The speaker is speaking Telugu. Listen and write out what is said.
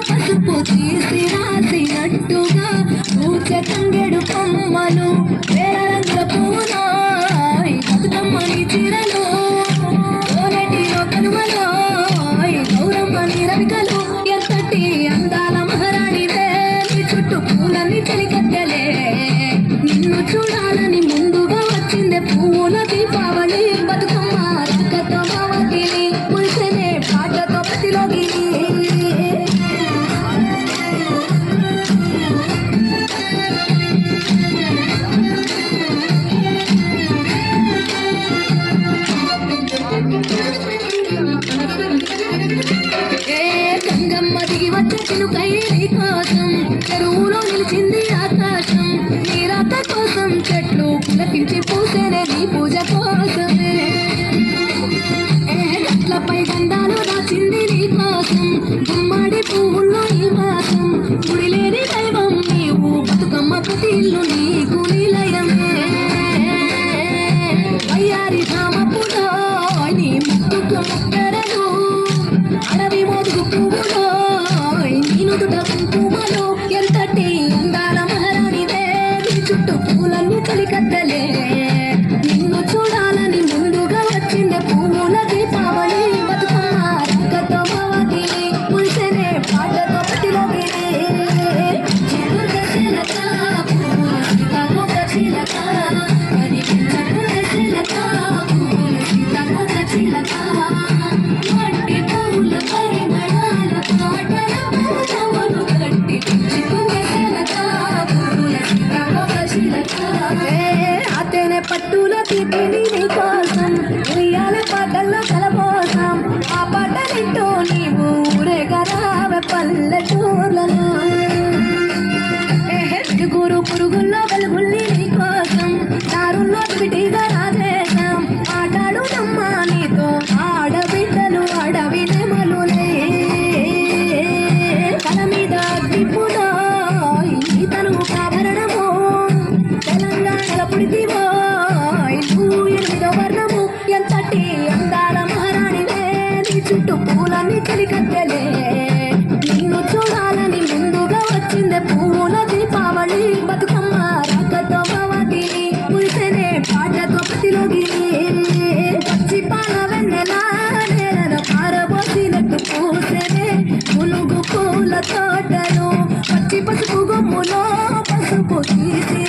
పసుపు తీసి రాసినట్టుగా తంగెడు కొమ్మలు వేరంగ పూలో బతుకమ్మని చీరలు ఓలటిలో కనుమలో గౌరమ్మని రవికలు ఎంతటి అందాల మహారాణివే నీ చుట్టూ పూలన్నీ చలికత్తెలే నిన్ను చూడాలని ముందుగా వచ్చిందే పూల దీపావళి బతుకమ్మ రక్కతో మావతిని మురిసెనే పాటతో ప్రతిలోగిని చిలుకై నీ కోసం చెరువులో నిలిచింది ఆకాశం నీ రాత కోసం చెట్లు పులకించి పూసేనే నీ పూజ కోసమే గట్లపై గంధాలు దాచింది నీ కోసం గుమ్మడి పువ్వుల్లో ఈ మాసం గుడిలేని దైవం నీవు బతుకమ్మ ప్రతి ఇల్లు నీకు నిలయమే వయ్యారి రామపులో నీ ముక్కుకు ముక్కరలు అడవి మోదుగు పువ్వులో కుంకుమలో ఎంతటి అందాల మహారాణివే నీ చుట్టూ పూలన్నీ కలికద్దలే నిన్ను చూడాలని ముందుగా వచ్చిందే పూల దీపావళి బతుకమ్మ రక్కతో మావతిని మురిసెనే పాటతో ప్రతిలోగిని పట్టులో తీపిని నీ కోసం ఉయ్యాల పాటల్లో కలబోసం ఆ పాటలింటూ నీవు ఊరేగరావే పల్లెటూర్లలో గురు పురుగుల్లో వెలుగుల్ని నీ కోసం దారుల్లో విటిగా రాజేశాం ఆటాడునమ్మా నీతో ఆడబిడ్డలు అడవి నెమలులే తల మీద అగ్గిపులో ఈ తనువు కాభరణము తెలంగాణల పుడితివో వర్ణము ఎంతటి అందాల మహారాణివే నీ చుట్టూ పూలన్నీ కలికత్తెలే నిన్ను చూడాలని ముందుగా వచ్చిందే పూల దీపావళి బతుకమ్మ రక్కతో మావతిని మురిసెనే పాటతో ప్రతిలోగిని పచ్చి పాల వెన్నెలా నేలలో పారబోసినట్టు పూసెనే మునుగు పూల తోటలు పచ్చి పసుపు గొమ్ములో పసుపు తీసి